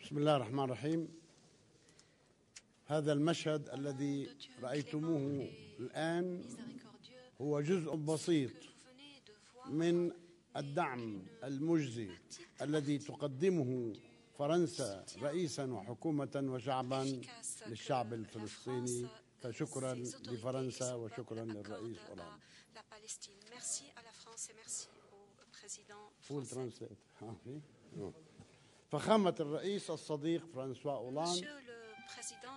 بسم الله الرحمن الرحيم. هذا المشهد الذي رأيتموه الآن هو جزء بسيط من الدعم المجزي الذي تقدمه فرنسا رئيسا وحكومة وشعبا للشعب الفلسطيني، فشكرا لفرنسا وشكرا للرئيس أولاند. فخامة الرئيس الصديق فرانسوا أولاند،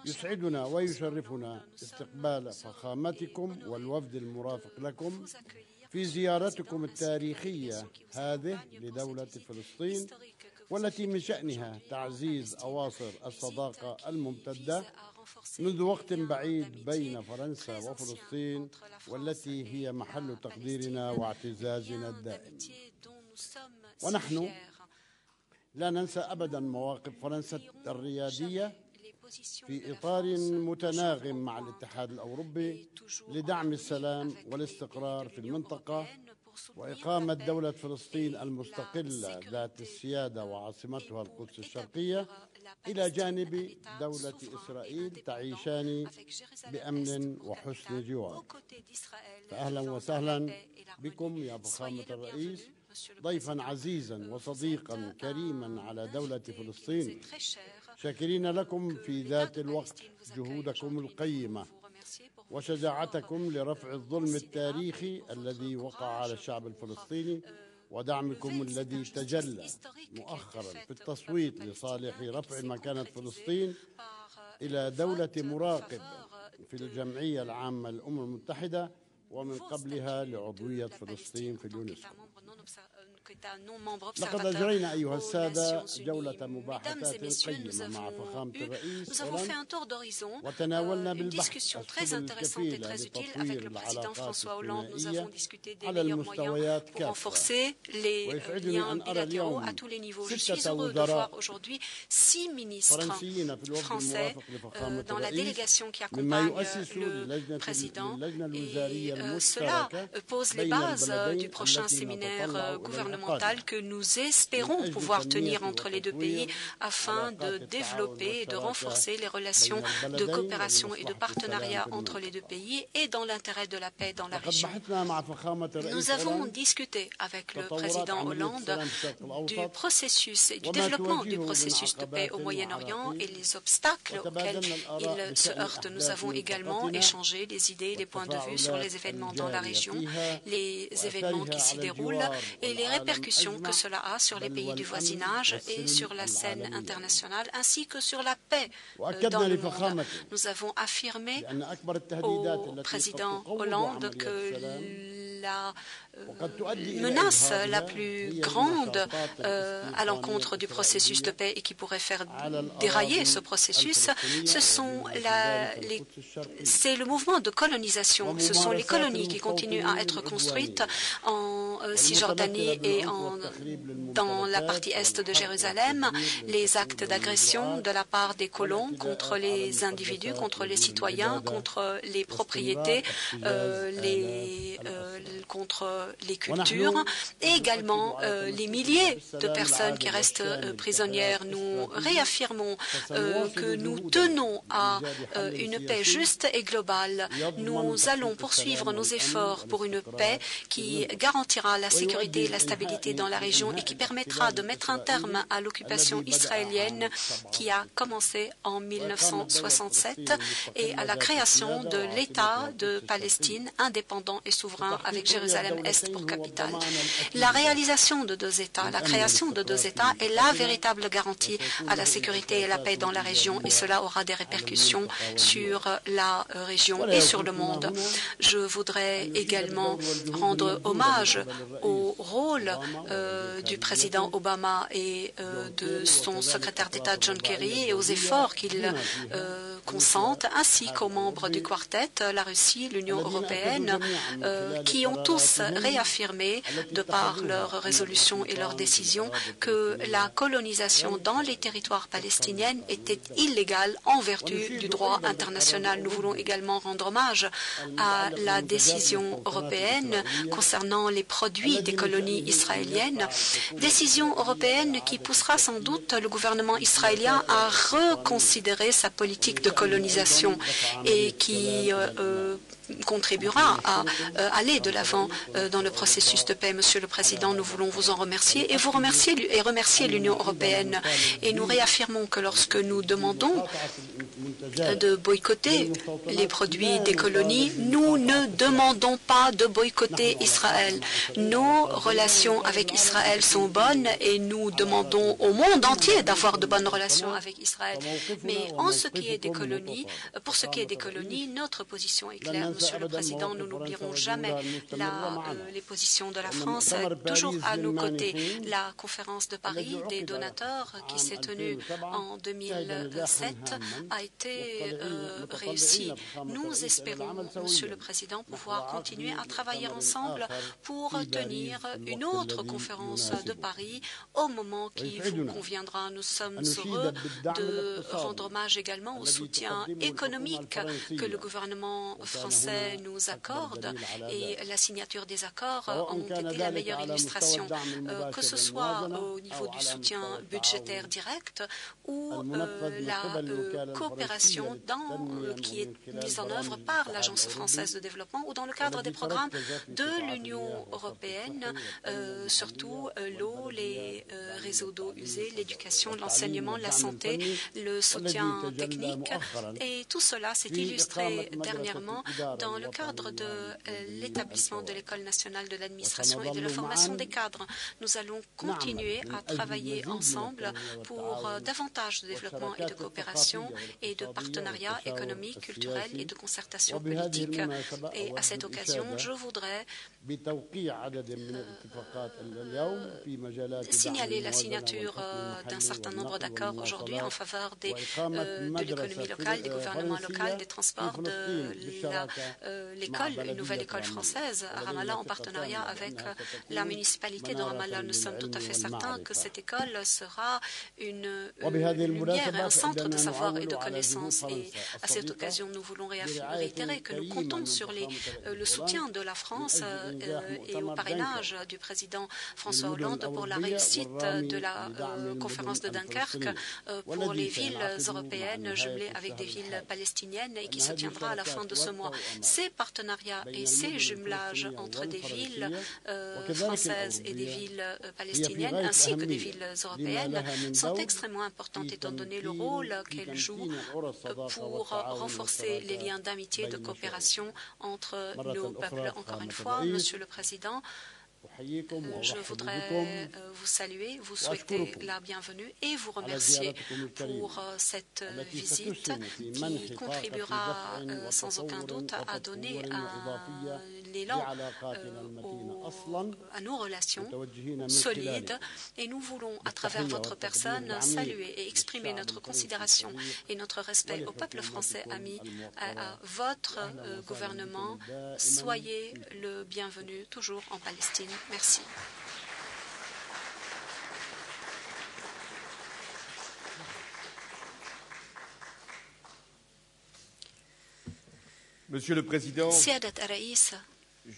يسعدنا ويشرفنا استقبال فخامتكم والوفد المرافق لكم في زيارتكم التاريخية هذه لدولة فلسطين، والتي من شأنها تعزيز أواصر الصداقة الممتدة منذ وقت بعيد بين فرنسا وفلسطين، والتي هي محل تقديرنا واعتزازنا الدائم. ونحن لا ننسى أبدا مواقف فرنسا الريادية في إطار متناغم مع الاتحاد الأوروبي لدعم السلام والاستقرار في المنطقة وإقامة دولة فلسطين المستقلة ذات السيادة وعاصمتها القدس الشرقية إلى جانب دولة إسرائيل تعيشان بأمن وحسن جوار. فأهلا وسهلا بكم يا فخامة الرئيس، ضيفا عزيزا وصديقا كريما على دولة فلسطين، شاكرين لكم في ذات الوقت جهودكم القيمة وشجاعتكم لرفع الظلم التاريخي الذي وقع على الشعب الفلسطيني، ودعمكم الذي تجلى مؤخرا في التصويت لصالح رفع مكانة فلسطين إلى دولة مراقب في الجمعية العامة للأمم المتحدة، ومن قبلها لعضوية فلسطين في اليونسكو. لقد أجرينا أيها السادة جولة مباحثات قيمة مع فخامة الرئيس أولاند، وتناولنا بالبحث السبل الكفيلة لتطوير العلاقات الثنائية على المستويات كافة. ويسعدني أن أرى اليوم 6 وزراء فرنسيين في الوفد المرافق لفخامة الرئيس، مما يؤسس للجنة الوزارية المشتركة بين البلدين التي نتطلع que nous espérons pouvoir tenir entre les deux pays afin de développer et de renforcer les relations de coopération et de partenariat entre les deux pays et dans l'intérêt de la paix dans la région. Nous avons discuté avec le président Hollande du processus et du développement du processus de paix au Moyen-Orient et les obstacles auxquels il se heurte. Nous avons également échangé des idées et des points de vue sur les événements dans la région, les événements qui s'y déroulent et les répercussions que cela a sur les pays du voisinage et sur la scène internationale, ainsi que sur la paix dans le monde. Nous avons affirmé au président Hollande que la menace la plus grande à l'encontre du processus de paix et qui pourrait faire dérailler ce processus, c'est le mouvement de colonisation. Ce sont les colonies qui continuent à être construites en Cisjordanie et dans la partie est de Jérusalem, les actes d'agression de la part des colons contre les individus, contre les citoyens, contre les propriétés, contre les cultures, et également les milliers de personnes qui restent prisonnières. Nous réaffirmons que nous tenons à une paix juste et globale. Nous allons poursuivre nos efforts pour une paix qui garantira la sécurité et la stabilité dans la région et qui permettra de mettre un terme à l'occupation israélienne qui a commencé en 1967 et à la création de l'État de Palestine indépendant et souverain avec Jérusalem-Est pour capitale. La réalisation de 2 États, la création de 2 États est la véritable garantie à la sécurité et la paix dans la région, et cela aura des répercussions sur la région et sur le monde. Je voudrais également rendre hommage au rôle du président Obama et de son secrétaire d'État John Kerry et aux efforts qu'ils consentent, ainsi qu'aux membres du quartet, la Russie, l'Union européenne, qui ont tous réaffirmé, de par leurs résolutions et leurs décisions, que la colonisation dans les territoires palestiniens était illégale en vertu du droit international. Nous voulons également rendre hommage à la décision européenne concernant les produits des colonies israéliennes, décision européenne qui poussera sans doute le gouvernement israélien à reconsidérer sa politique de colonisation et qui contribuera à aller de l'avant dans le processus de paix. Monsieur le Président, nous voulons vous en remercier et remercier l'Union européenne. Et nous réaffirmons que lorsque nous demandons de boycotter les produits des colonies, nous ne demandons pas de boycotter Israël. Nos relations avec Israël sont bonnes et nous demandons au monde entier d'avoir de bonnes relations avec Israël. Mais en ce qui est des colonies, pour ce qui est des colonies, notre position est claire. Monsieur le Président, nous n'oublierons jamais les positions de la France, toujours à nos côtés. La conférence de Paris des donateurs qui s'est tenue en 2007 a été réussie. Nous espérons, Monsieur le Président, pouvoir continuer à travailler ensemble pour tenir une autre conférence de Paris au moment qui vous conviendra. Nous sommes heureux de rendre hommage également au soutien économique que le gouvernement français nous accorde et la signature des accords ont été la meilleure illustration, que ce soit au niveau du soutien budgétaire direct ou la coopération qui est mise en œuvre par l'Agence française de développement ou dans le cadre des programmes de l'Union européenne, surtout l'eau, les réseaux d'eau usée, l'éducation, l'enseignement, la santé, le soutien technique. Et tout cela s'est illustré dernièrement dans le cadre de l'établissement de l'École nationale de l'administration et de la formation des cadres. Nous allons continuer à travailler ensemble pour davantage de développement et de coopération et de partenariat économique, culturel et de concertation politique. Et à cette occasion, je voudrais signaler la signature d'un certain nombre d'accords aujourd'hui en faveur de l'économie locale, des gouvernements locaux, des transports, de l'école, une nouvelle école française à Ramallah en partenariat avec la municipalité de Ramallah. Nous sommes tout à fait certains que cette école sera une lumière et un centre de savoir et de connaissances. Et à cette occasion, nous voulons réitérer que nous comptons sur le soutien de la France et au parrainage du président François Hollande pour la réussite de la conférence de Dunkerque pour les villes européennes jumelées avec des villes palestiniennes et qui se tiendra à la fin de ce mois. Ces partenariats et ces jumelages entre des villes françaises et des villes palestiniennes ainsi que des villes européennes sont extrêmement importantes étant donné le rôle qu'elles jouent pour renforcer les liens d'amitié et de coopération entre nos peuples. Encore une fois, Monsieur le Président, je voudrais vous saluer, vous souhaiter la bienvenue et vous remercier pour cette visite qui contribuera sans aucun doute à donner l'élan à nos relations solides. Et nous voulons, à travers votre personne, saluer et exprimer notre considération et notre respect au peuple français ami, à votre gouvernement. Soyez le bienvenu toujours en Palestine. Merci. Monsieur le Président, سيادة الرئيس،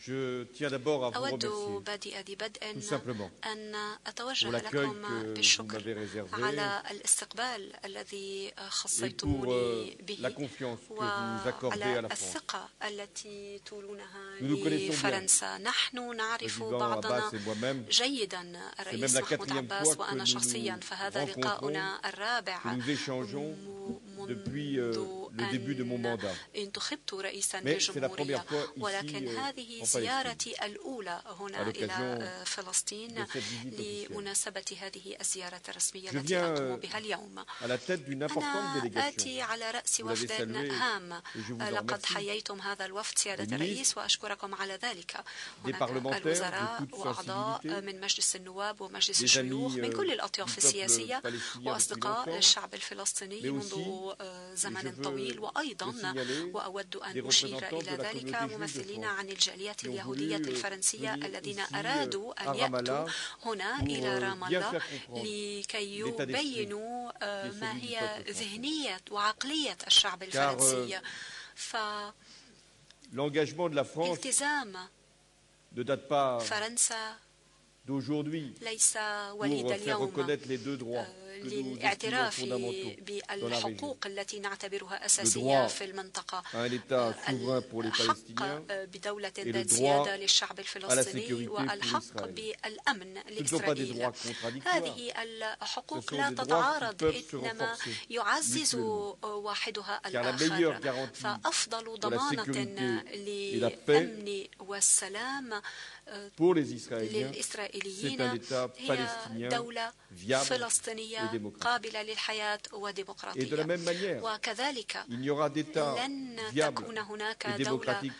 je tiens d'abord à vous أود remercier بادئ بدء tout simplement أن pour أتوجه l'accueil لكم que vous بالشكر m'avez réservé على الاستقبال الذي et pour خصيتموني la به confiance que vous accordez à وعلى la France. الثقة التي تولونها Nous nous connaissons bien, لفرنسا. نحن نعرف Président بعضنا Abbas et moi-même. جيدا C'est même الرئيس la محمود 4e عباس fois que وأنا nous شخصيا nous فهذا rencontrons, لقاؤنا الرابع que nous échangeons depuis le début de mon mandat. انتخبت رئيسا Mais c'est la للجمهورية، première fois ici ولكن هذه en زيارتي الأولى à هنا l'occasion إلى فلسطين de cette visite officielle. لمناسبة هذه الزيارة الرسمية Je التي viens أقوم بها اليوم. à la tête d'une importante أنا délégation. آتي على رأس Vous l'avez وفد salué هام. et je vous en لقد remercie. حييتم هذا الوفد سيادة Les الرئيس وأشكركم على ذلك. des هناك parlementaires الوزراء de toute وأعضاء sensibilité, من مجلس النواب ومجلس des الشيوخ amis من كل الأطياف du peuple السياسية palestinien depuis وأصدقاء longtemps, الشعب الفلسطيني mais منذ aussi, زمن je veux طويل. جميل. وأيضا وأود أن أشير إلى ذلك ممثلين عن الجالية اليهودية الفرنسية الذين أرادوا أن يأتوا هنا إلى رام الله لكي يبينوا ما هي ذهنية وعقلية الشعب الفرنسي. التزام فرنسا ليس وليد اليوم للاعتراف بالحقوق التي نعتبرها أساسية في المنطقة، الحق بدولة ذات سيادة للشعب الفلسطيني والحق بالأمن لإسرائيل. هذه الحقوق لا تتعارض، إنما يعزز واحدها الآخر. فأفضل ضمانة للأمن والسلام للإسرائيليين هي دولة فلسطينية قابلة للحياة وديمقراطية. وكذلك لن تكون هناك دولة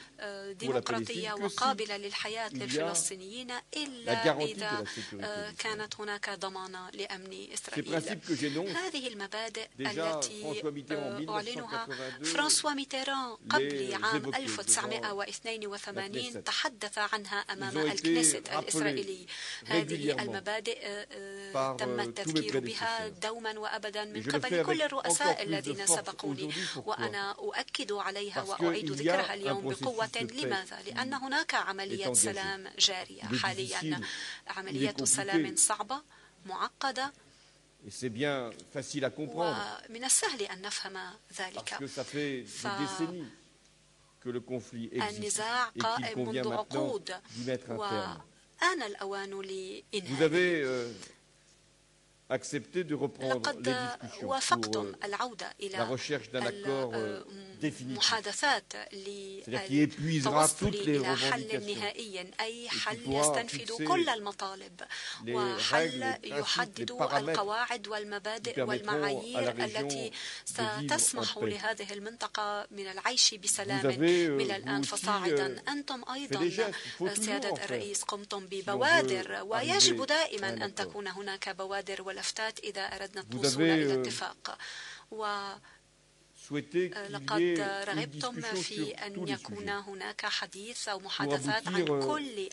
ديمقراطية وقابلة للحياة للفلسطينيين إلا إذا كانت هناك ضمانة لأمن إسرائيل. هذه المبادئ التي أعلنها فرانسوا ميتيران قبل عام 1982 تحدث عنها أمام الكنيست الإسرائيلي. هذه المبادئ تم التذكير بها دوما وأبدا من قبل كل الرؤساء الذين سبقوني، وأنا أؤكد عليها وأعيد ذكرها اليوم بقوة. لماذا؟ لأن هناك عملية سلام جارية حاليا، عملية سلام صعبة معقدة، ومن السهل أن نفهم ذلك. النزاع قائم منذ عقود، وآن الأوان لإنهائه. لقد وافقتم العودة إلى المحادثات للتوصل إلى حل نهائي، أي حل يستنفذ كل المطالب، وحل يحدد القواعد والمبادئ والمعايير التي ستسمح لهذه المنطقة من العيش بسلام من الآن فصاعدا. أنتم أيضا سيادة الرئيس قمتم ببوادر، ويجب دائما أن تكون هناك بوادر ولفتات إذا أردنا الوصول إلى اتفاق. لقد رغبتم في أن يكون هناك حديث أو محادثات عن كل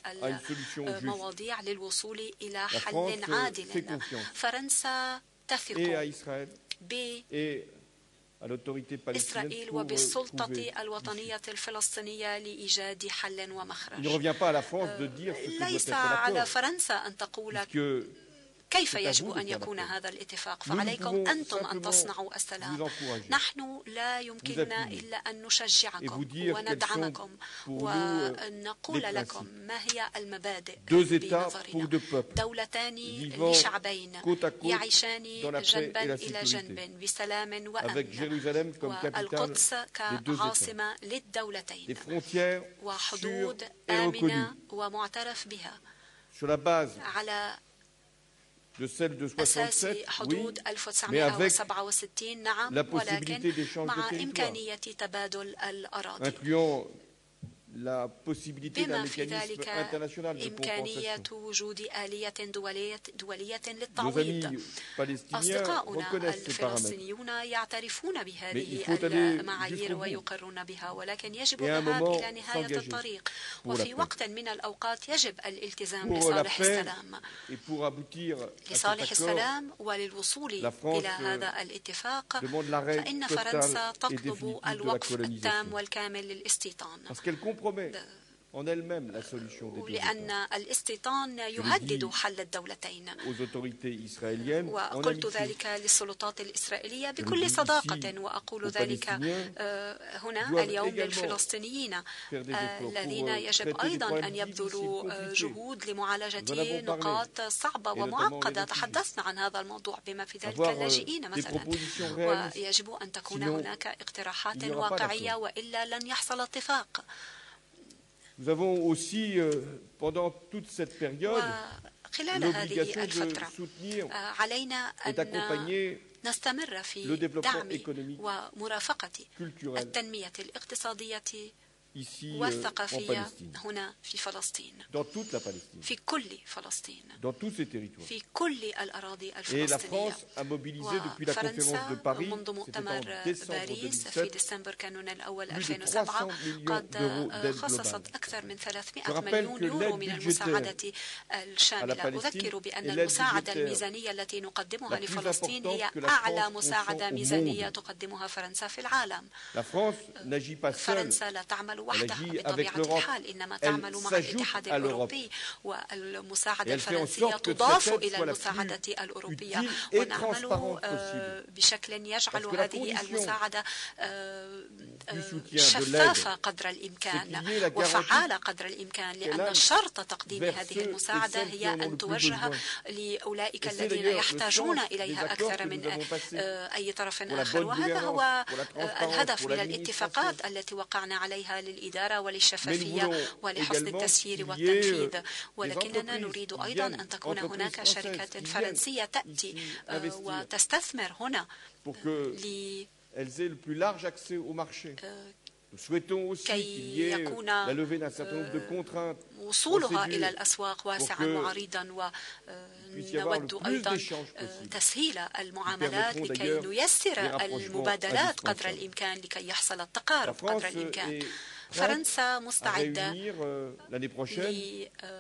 المواضيع للوصول إلى حل عادل. فرنسا تثق بإسرائيل وبالسلطة الوطنية الفلسطينية لإيجاد حل ومخرج. ليس على فرنسا أن تقول كيف يجب أن يكون هذا الاتفاق، فعليكم أنتم أن تصنعوا السلام. نحن لا يمكننا إلا أن نشجعكم وندعمكم ونقول لكم ما هي المبادئ بنظرنا. دولتان لشعبين يعيشان جنبا إلى جنب بسلام وأمن، والقدس كعاصمة للدولتين، وحدود آمنة ومعترف بها على أساس حدود 1967. نعم، ولكن مع إمكانية تبادل الأراضي، بما في ذلك إمكانية وجود آلية دولية للتعويض. أصدقاؤنا الفلسطينيون يعترفون بهذه المعايير ويقرون بها، ولكن يجب الذهاب إلى نهاية الطريق، وفي وقت من الأوقات يجب الالتزام لصالح السلام. لصالح السلام وللوصول إلى هذا الاتفاق، فإن فرنسا تطلب الوقف التام والكامل للاستيطان، لأن الاستيطان يهدد حل الدولتين. وقلت ذلك للسلطات الإسرائيلية بكل صداقة، وأقول ذلك هنا اليوم للفلسطينيين الذين يجب أيضا أن يبذلوا جهود لمعالجة نقاط صعبة ومعقدة. تحدثنا عن هذا الموضوع بما في ذلك اللاجئين مثلا، ويجب أن تكون هناك اقتراحات واقعية، وإلا لن يحصل اتفاق. Nous avons aussi, pendant toute cette période, l'obligation de soutenir et d'accompagner le développement économique, culturel ici en والثقافية Palestine, هنا في فلسطين، dans toute la Palestine, في كل فلسطين، dans tous ces territoires. في كل الأراضي Et la الفلسطينية. France a mobilisé depuis la conférence de وفرنسا Paris, منذ c'était en مؤتمر décembre باريس في 2007, ديسمبر كانون الأول plus de 2007 300 millions قد d'euros d'aide خصصت globale. أكثر من 300 Je rappelle مليون que يورو l'aide من budgétaire المساعدة à la الشاملة. Palestine أذكر بأن est l'aide المساعدة budgétaire الميزانية التي نقدمها la plus لفلسطين هي importante que la أعلى France مساعدة consent au ميزانية monde. تقدمها فرنسا في العالم. La France n'agit pas seule, فرنسا لا تعمل وحدها agit avec بطبيعة l'Europe. الحال، إنما Elle تعمل مع s'ajoute الاتحاد à l'Europe. الأوروبي، والمساعدة Et elle fait en الفرنسية sorte que تضاف cette aide إلى soit la المساعدة plus الأوروبية، utile et ونعمل transparente possible. بشكل يجعل Parce que la هذه condition المساعدة du soutien, de شفافة l'aide, قدر c'est qu'il y ait الإمكان la garantie وفعالة قدر الإمكان، لأن qu'elle aille شرط تقديم vers هذه ceux et المساعدة celles qui هي en ont أن le plus توجه besoin. لأولئك Et c'est الذين d'ailleurs le يحتاجون sens des إليها accords أكثر que من nous avons passés أي طرف pour la آخر. bonne وهذا gouvernance, هو pour la transparence, الهدف pour من l'administration. الاتفاقات التي وقعنا عليها للإدارة Mais nous وللشفافية voulons ولحسن également التسيير qu'il y ait والتنفيذ، des ولكننا entreprises نريد qui أيضا viennent, أن تكون entreprises هناك françaises شركات qui فرنسية viennent تأتي ici investir وتستثمر هنا pour qu'elles aient le plus large accès au marché. Nous souhaitons aussi qu'il y ait la levée d'un certain nombre de contraintes, وصولها إلى الأسواق واسعا pour que وعريضا، puisse y avoir le ونود plus أيضا d'échanges possible. تسهيل المعاملات permettront لكي d'ailleurs نيسر des rapprochements المبادلات قدر indispensables. الإمكان لكي يحصل La التقارب قدر France الإمكان. est فرنسا à مستعدة réunir l'année prochaine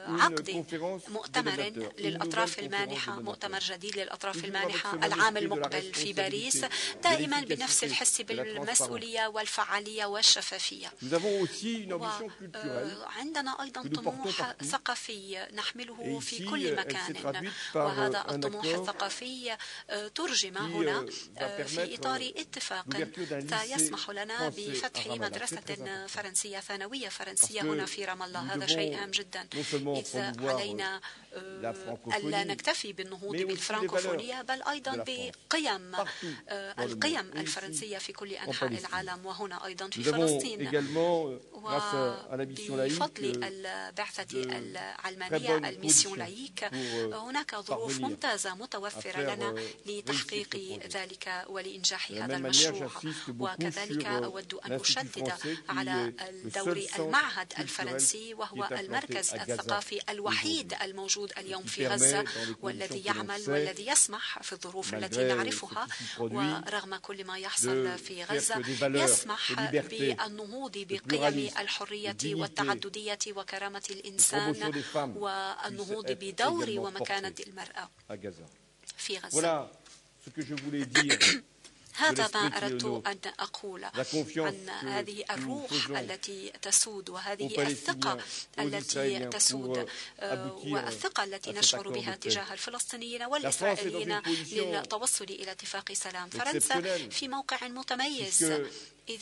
لعقد une conférence مؤتمر des للأطراف donateurs, une المانحة، nouvelle مؤتمر conférence جديد للأطراف Toujours المانحة avec ce même العام esprit de la المقبل في باريس، responsabilité, دائما de بنفس l'efficacité, الحس de la بالمسؤولية والفعالية والشفافية. Nous avons aussi une ambition culturelle عندنا أيضا que nous portons طموح partout. ثقافي نحمله Et في ici, كل elle s'est مكان، traduite par وهذا un الطموح accord الثقافي ترجم qui هنا va في permettre إطار اتفاق l'ouverture d'un lycée سيسمح لنا français بفتح à Ramallah. C'est très مدرسة important. فرنسية ثانوية فرنسية Parce que هنا في رام الله. nous هذا devons شيء هام جدا، non seulement إذ promouvoir علينا la francophonie, ألا نكتفي بالنهوض mais aussi بالفرنكوفونية بل de أيضا la France, بقيم partout dans le القيم monde, et الفرنسية في كل en أنحاء Palestine. العالم وهنا أيضا في Nous avons فلسطين. également, grâce à la mission laïque, وبفضل البعثة très العلمانية bonnes الميسيون conditions لايك pour هناك ظروف parvenir ممتازة متوفرة à faire لنا réussir لتحقيق ce projet. ذلك ولإنجاح De la هذا même manière, المشروع. j'insiste beaucoup وكذلك sur أود أن l'Institut أشدد français qui على est le الدور seul centre المعهد culturel الفرنسي، وهو qui est implanté المركز à Gaza الثقافي الوحيد الموجود اليوم qui في permet, غزة، dans les conditions والذي que l'on يعمل sait, والذي يسمح في الظروف التي malgré نعرفها ce qui produit, ورغم كل ما يحصل في faire غزة، que des valeurs يسمح de liberté, بالنهوض de بقيم pluralisme, الحرية de dignité, والتعددية وكرامة de promotion الإنسان des femmes والنهوض puisse être بدور également ومكانة portée المرأة à Gaza. في غزة. Voilà ce que je voulais dire. هذا ما أردت أن أقول عن que هذه nous الروح faisons التي تسود aux وهذه Palestiniens, الثقة aux التي Israéliens تسود pour aboutir والثقة التي à cet نشعر accord بها de paix. تجاه الفلسطينيين La France est dans والإسرائيليين une position للتوصل إلى اتفاق سلام. فرنسا exceptionnelle في موقع متميز، إذ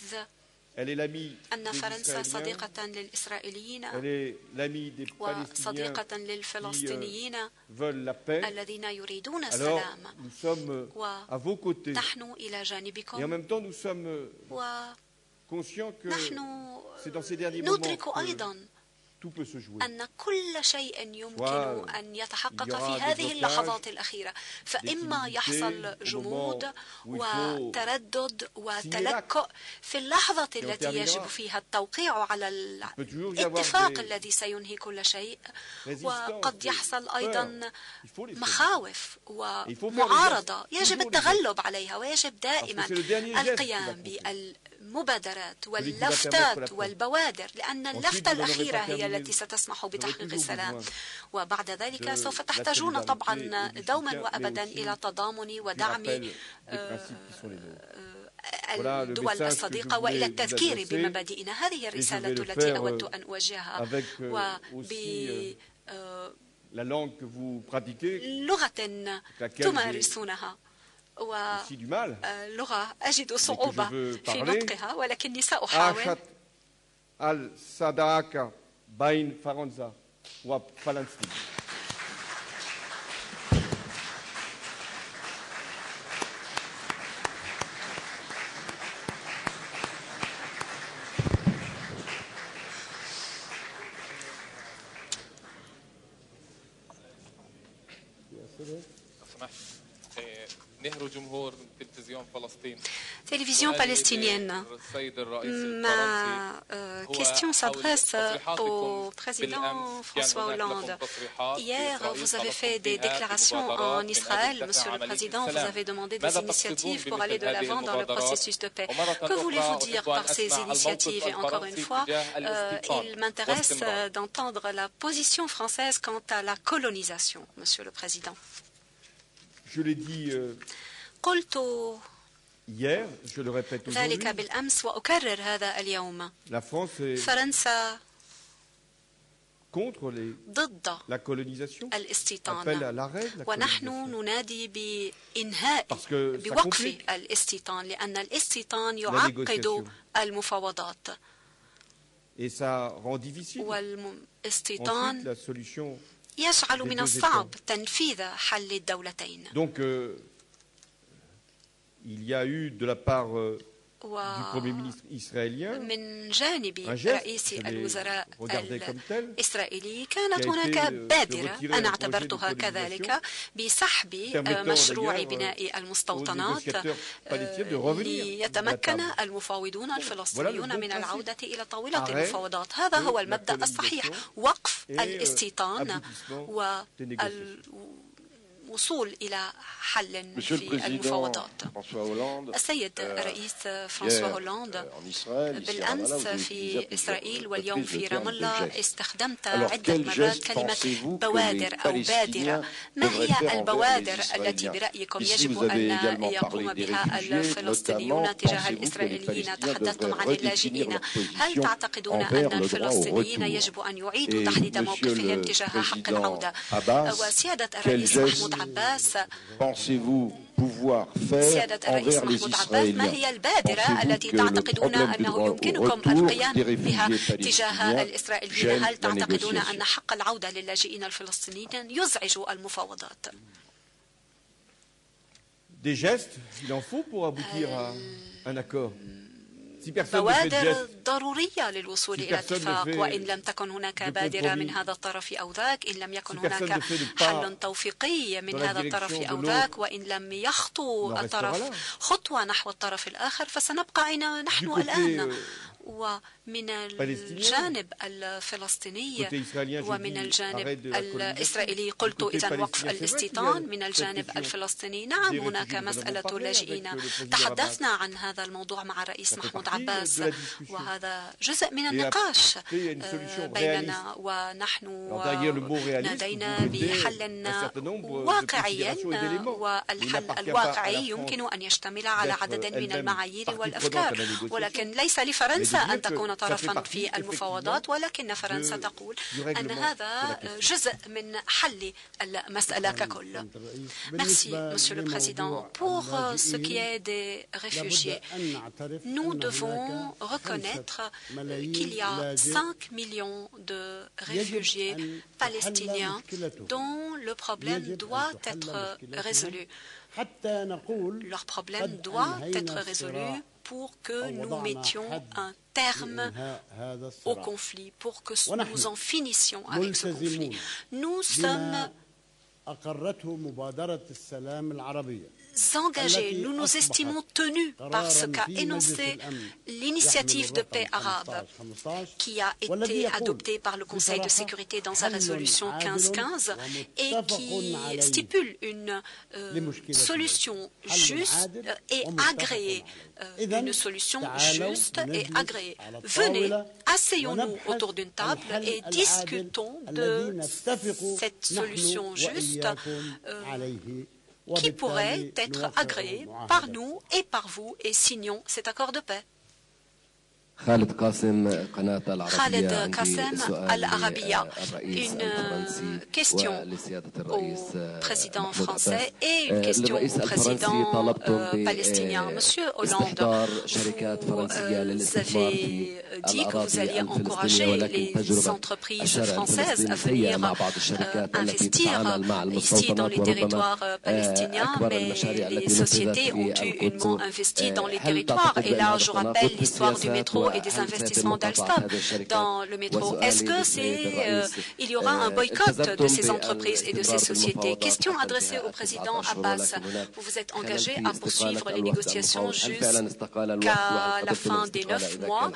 Elle est l'amie أن des فرنسا Israéliens, صديقة للإسرائيليين elle est l'amie des Palestiniens وصديقة للفلسطينيين veulent la paix. الذين يريدون Alors, السلام. nous sommes à vos côtés. نحن إلى Et en جانبكم، même temps, nous sommes conscients que ونحن c'est dans ces derniers moments ندرك que أيضا tout peut se jouer. أن كل شيء يمكن أن يتحقق il y aura في des هذه blocages, اللحظات الأخيرة، فإما des يحصل difficultés جمود au moment où il faut وتردد وتلكؤ في اللحظة التي terminera. يجب فيها التوقيع على peut toujours y avoir الاتفاق des الذي سينهي كل شيء، résistances, وقد des يحصل peurs. أيضا Il faut les faire. مخاوف Il faut faire ومعارضة، les gestes, يجب toujours les التغلب عليها، ويجب دائما Parce que c'est le dernier geste القيام qui va compter. بالمبادرات permettre واللفتات la paix. والبوادر، لأن Ensuite, اللفتة vous n'aurez الأخيرة pas هي terminé. التي ستسمح Vous aurez بتحقيق toujours السلام. besoin وبعد ذلك de سوف la تحتاجون solidarité طبعا et du دوما soutien, mais وأبدا aussi إلى تضامن du ودعم rappel des principes qui sont les nôtres. الدول message que الصديقة je وإلى voulais vous التذكير adresser. بمبادئنا. هذه الرسالة je vais le التي faire, أود أن أوجهها، avec aussi la langue que vous pratiquez, وبلغة laquelle تمارسونها، aussi du mal. ولغة أجد صعوبة veux في parler. نطقها ولكني سأحاول. Achat al-Sadaka bain Faranza wa Palestine. Télévision palestinienne. Ma question s'adresse au président François Hollande. Hier, vous avez fait des déclarations en Israël. Monsieur le Président, vous avez demandé des initiatives pour aller de l'avant dans le processus de paix. Que voulez-vous dire par ces initiatives? Et encore une fois, il m'intéresse d'entendre la position française quant à la colonisation, Monsieur le Président. Je l'ai dit hier, je le répète aujourd'hui, la France est contre la colonisation, appelle à l'arrêt de la colonisation, parce que ça complique la négociation et ça rend difficile ensuite la solution des deux États. Donc, il y a eu de la part du Premier ministre israélien un geste, regardé comme tel, qui a été de retirer le projet de colonisation, permettant aux négociateurs palestiniens de revenir à la table. Voilà le bon principe. Arrêt de la colonisation et aboutissement des négociations. Monsieur le Président François Hollande, السيد الرئيس فرانسوا هولاند بالأمس في إسرائيل واليوم في رام الله استخدمت عدة مرات كلمة بوادر أو بادرة. ما هي البوادر التي برأيكم يجب أن يقوم بها الفلسطينيون تجاه الإسرائيليين؟ تحدثتم عن اللاجئين. هل تعتقدون أن الفلسطينيين يجب أن يعيدوا تحديد موقفهم تجاه حق العودة؟ وسيادة الرئيس محمود عباس، سيادة الرئيس محمود عباس، ما هي البادرة التي تعتقدون أنه يمكنكم القيام بها تجاه الإسرائيليين؟ هل تعتقدون أن حق العودة للاجئين الفلسطينيين يزعج المفاوضات؟ Des gestes, il en faut pour aboutir à un accord. بوادر ضرورية للوصول إلى اتفاق، وإن لم تكن هناك بادرة من هذا الطرف أو ذاك، إن لم يكن هناك حل توفيقي من هذا الطرف أو ذاك، وإن لم يخطو الطرف خطوة نحو الطرف الآخر، فسنبقى أين نحن الآن. ومن الجانب الفلسطيني ومن الجانب الإسرائيلي قلت إذن وقف الاستيطان. من الجانب الفلسطيني نعم هناك مسألة اللاجئين، تحدثنا عن هذا الموضوع مع الرئيس محمود عباس، وهذا جزء من النقاش بيننا، ونحن نادينا بحل واقعي، والحل الواقعي يمكن أن يشتمل على عدد من المعايير والأفكار، ولكن ليس لفرنسا أن تكون طرفا في المفاوضات، ولكن فرنسا تقول أن هذا جزء من حل المسألة ككل. Merci, Monsieur le Président. Pour ce qui est des réfugiés, nous devons reconnaître qu'il y a 5 millions de réfugiés palestiniens dont le problème doit être résolu. Leur problème doit être résolu pour que nous mettions un terme au conflit, pour que nous en finissions avec ce conflit. Nous sommes engagés, nous nous estimons tenus par ce qu'a énoncé l'initiative de paix arabe qui a été adoptée par le Conseil de sécurité dans sa résolution 1515 et qui stipule une solution juste et agréée. Une solution juste et agréée. Venez, asseyons-nous autour d'une table et discutons de cette solution juste qui pourrait être agréée par nous et par vous, et signons cet accord de paix. خالد قاسم العربية. Une question au président français et une question au président palestinien. Monsieur Hollande, vous avez dit que vous alliez encourager les entreprises françaises à venir investir ici dans les territoires palestiniens, mais les sociétés ont eu une main investie dans les territoires. Et là, je rappelle l'histoire du métro et des investissements d'Alstom dans le métro. Est-ce qu'il y aura un boycott de ces entreprises et de ces sociétés? Question adressée au président Abbas. Vous vous êtes engagé à poursuivre les négociations jusqu'à la fin des 9 mois,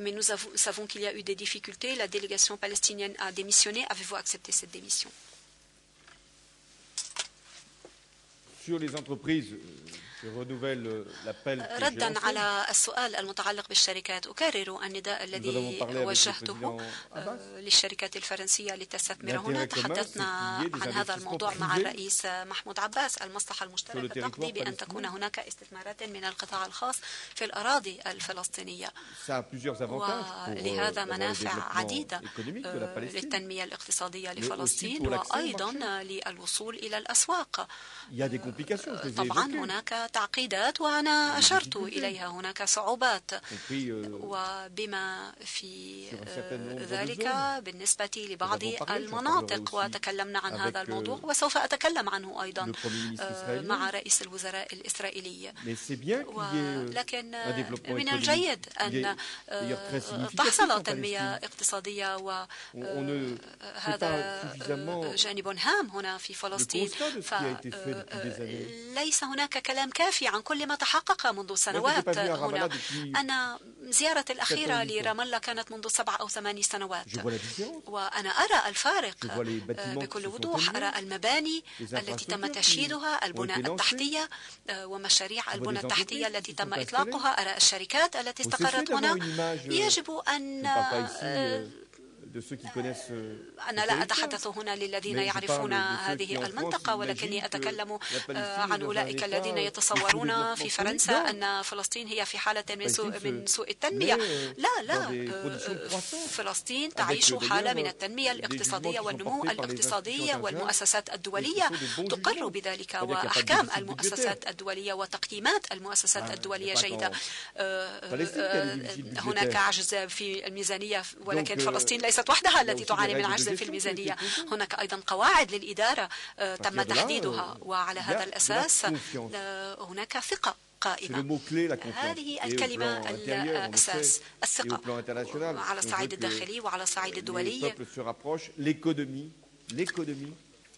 mais nous savons qu'il y a eu des difficultés. La délégation palestinienne a démissionné. Avez-vous accepté cette démission? Sur les entreprises, je renouvelle l'appel que ردا على السؤال المتعلق بالشركات أكرر النداء الذي وجهته للشركات الفرنسية لتستثمر هنا. تحدثنا عن هذا الموضوع مع الرئيس محمود عباس. المصلحة المشتركة تقضي بأن تكون هناك استثمارات من القطاع الخاص في الأراضي الفلسطينية، ولهذا منافع عديدة للتنمية الاقتصادية لفلسطين وأيضا للوصول إلى الأسواق. طبعا هناك تعقيدات وأنا أشرت إليها، هناك صعوبات، وبما في ذلك بالنسبة لبعض المناطق، وتكلمنا عن هذا الموضوع وسوف أتكلم عنه أيضا مع رئيس الوزراء الإسرائيلي. ولكن من الجيد أن تحصل تنمية اقتصادية، وهذا جانب هام هنا في فلسطين. ليس هناك كلام كافي عن كل ما تحقق منذ سنوات هنا. أنا زيارتي الأخيرة لرام الله كانت منذ 7 أو 8 سنوات، وأنا أرى الفارق بكل وضوح. أرى المباني التي تم تشييدها، البنى التحتية ومشاريع البنى التحتية التي تم إطلاقها، أرى الشركات التي استقرت هنا. يجب أن أنا لا أتحدث هنا للذين يعرفون هذه المنطقة، ولكني أتكلم عن أولئك الذين يتصورون في فرنسا أن فلسطين هي في حالة من سوء التنمية. لا، فلسطين تعيش حالة من التنمية الاقتصادية والنمو الاقتصادي، والمؤسسات الدولية تقر بذلك، وأحكام المؤسسات الدولية وتقييمات المؤسسات الدولية جيدة. هناك عجز في الميزانية، ولكن فلسطين ليست وحدها التي تعاني من عجز في الميزانية. هناك أيضا قواعد للإدارة تم تحديدها، وعلى هذا الأساس هناك ثقة قائمة. هذه الكلمة الأساس، الثقة على الصعيد الداخلي وعلى الصعيد الدولي.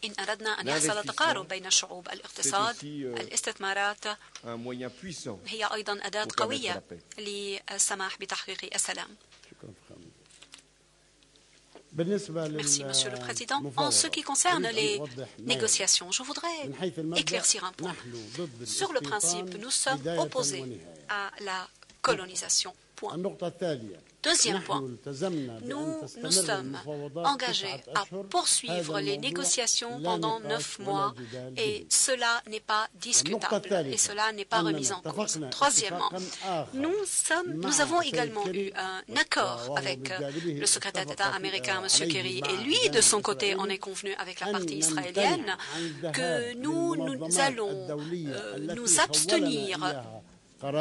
إن أردنا أن يحصل تقارب بين الشعوب، الاقتصاد، الاستثمارات هي أيضا أداة قوية للسماح بتحقيق السلام. Merci, Monsieur le Président. En ce qui concerne les négociations, je voudrais éclaircir un point. Sur le principe, nous sommes opposés à la colonisation. Point. Deuxième point, nous sommes engagés à poursuivre les négociations pendant 9 mois et cela n'est pas discutable et cela n'est pas remis en cause. Troisièmement, nous avons également eu un accord avec le secrétaire d'État américain, M. Kerry, et lui, de son côté, en est convenu avec la partie israélienne que nous allons nous abstenir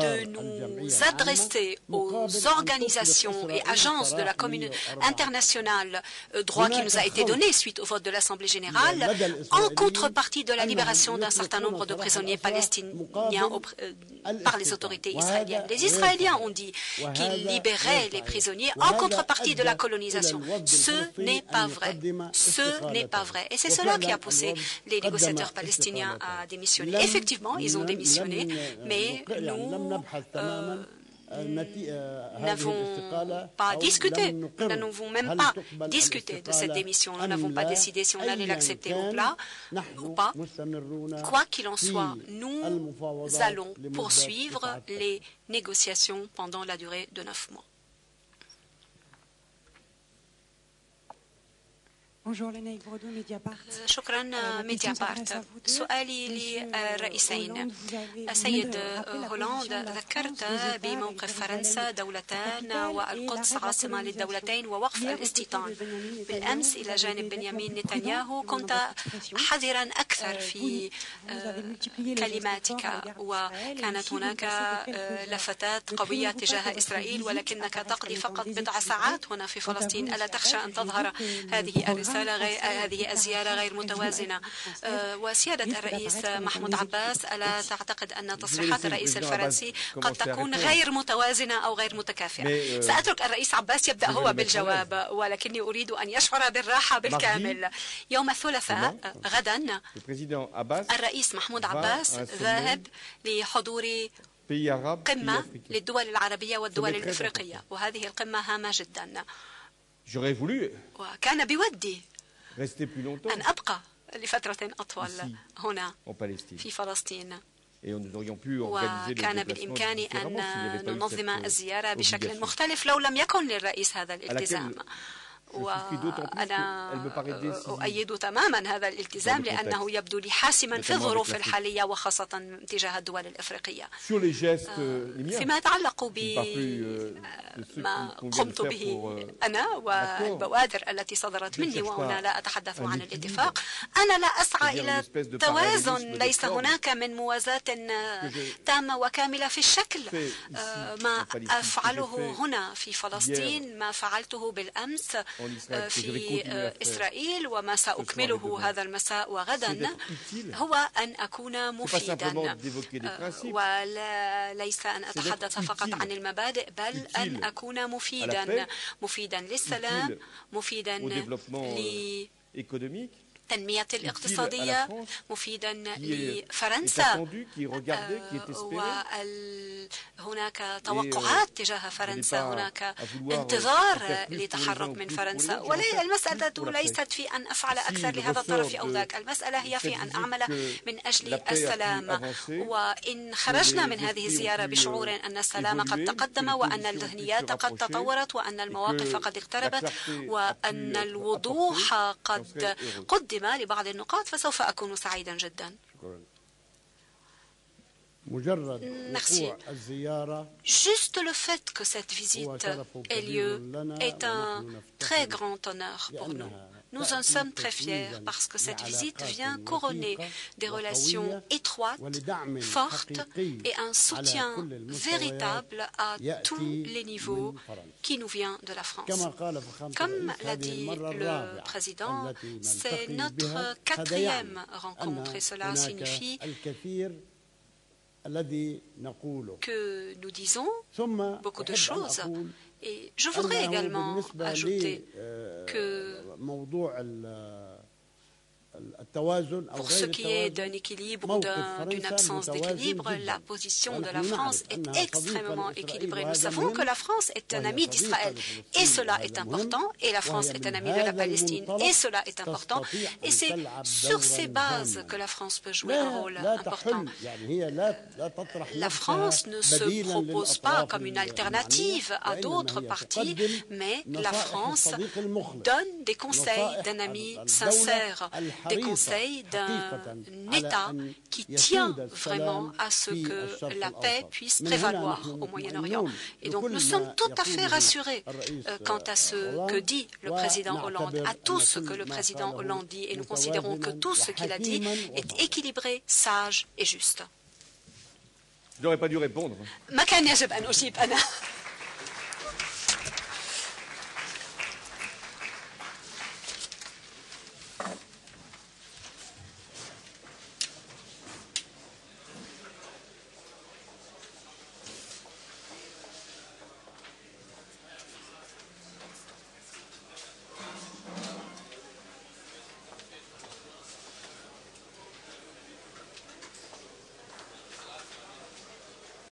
de nous adresser aux organisations et agences de la communauté internationale, droit qui nous a été donné suite au vote de l'Assemblée générale, en contrepartie de la libération d'un certain nombre de prisonniers palestiniens par les autorités israéliennes. Les Israéliens ont dit qu'ils libéraient les prisonniers en contrepartie de la colonisation. Ce n'est pas vrai. Ce n'est pas vrai. Et c'est cela qui a poussé les négociateurs palestiniens à démissionner. Effectivement, ils ont démissionné, mais nous n'avons pas discuté, nous n'avons même pas discuté de cette démission. Nous n'avons pas décidé si on allait l'accepter ou pas. Quoi qu'il en soit, nous allons poursuivre les négociations pendant la durée de 9 mois. شكرا ميديابارت. سؤالي للرئيسين. السيد هولاند، ذكرت بموقف فرنسا دولتان والقدس عاصمة للدولتين ووقف الاستيطان. بالأمس إلى جانب بنيامين نتنياهو كنت حذرا أكثر في كلماتك، وكانت هناك لفتات قوية تجاه إسرائيل، ولكنك تقضي فقط بضع ساعات هنا في فلسطين. ألا تخشى أن تظهر هذه الرسالة هذه الزيارة غير متوازنة. وسيادة الرئيس محمود عباس، ألا تعتقد أن تصريحات الرئيس الفرنسي قد تكون غير متوازنة أو غير متكافئة؟ سأترك الرئيس عباس يبدأ هو بالجواب، ولكني أريد أن يشعر بالراحة بالكامل. يوم الثلاثاء غدا الرئيس محمود عباس ذاهب لحضور قمة للدول العربية والدول الإفريقية، وهذه القمة هامة جدا. وكان بودي أن أبقى لفترة أطول هنا في فلسطين، وكان بالإمكان أن ننظم الزيارة بشكل مختلف لو لم يكن للرئيس هذا الالتزام. وأنا أؤيد تماما هذا الالتزام لأنه يبدو لي حاسما في الظروف الحالية وخاصة تجاه الدول الإفريقية. فيما يتعلق بما قمت به أنا والبوادر التي صدرت مني، وهنا لا أتحدث عن الاتفاق، أنا لا أسعى إلى توازن، ليس هناك من موازاة تامة وكاملة في الشكل. ما أفعله هنا في فلسطين ما فعلته بالأمس في إسرائيل، وما سأكمله هذا المساء وغدا هو أن أكون مفيدا، وليس أن أتحدث فقط عن المبادئ، بل أن أكون مفيدا للسلام، مفيدا التنمية الاقتصادية، مفيدا لفرنسا، وهناك توقعات تجاه فرنسا، هناك انتظار لتحرك من فرنسا. والمسألة ليست في أن أفعل أكثر لهذا الطرف أو ذاك، المسألة هي في أن أعمل من أجل السلام. وإن خرجنا من هذه الزيارة بشعور أن السلام قد تقدم، وأن الذهنيات قد تطورت، وأن المواقف قد اقتربت، وأن الوضوح قد قدم لبعض النقاط، فسوف أكون سعيدا جدا. مجرد وقوع الزيارة Juste le fait que cette visite ait lieu est un très grand honneur pour nous. Nous en sommes très fiers parce que cette visite vient couronner des relations étroites, fortes et un soutien véritable à tous les niveaux qui nous vient de la France. Comme l'a dit le président, c'est notre 4e rencontre et cela signifie que nous disons beaucoup de choses. Et je voudrais également ajouter que pour ce qui est d'un équilibre ou d'une absence d'équilibre, la position de la France est extrêmement équilibrée. Nous savons que la France est un ami d'Israël et cela est important, et la France est un ami de la Palestine et cela est important, et c'est sur ces bases que la France peut jouer un rôle important. La France ne se propose pas comme une alternative à d'autres partis, mais la France donne des conseils d'un ami sincère, des conseils d'un État qui tient vraiment à ce que la paix puisse prévaloir au Moyen-Orient. Et donc nous sommes tout à fait rassurés quant à ce que dit le président Hollande, à tout ce que le président Hollande dit, et nous considérons que tout ce qu'il a dit est équilibré, sage et juste. Je n'aurais pas dû répondre. ما كان يجب أن أجيب أنا.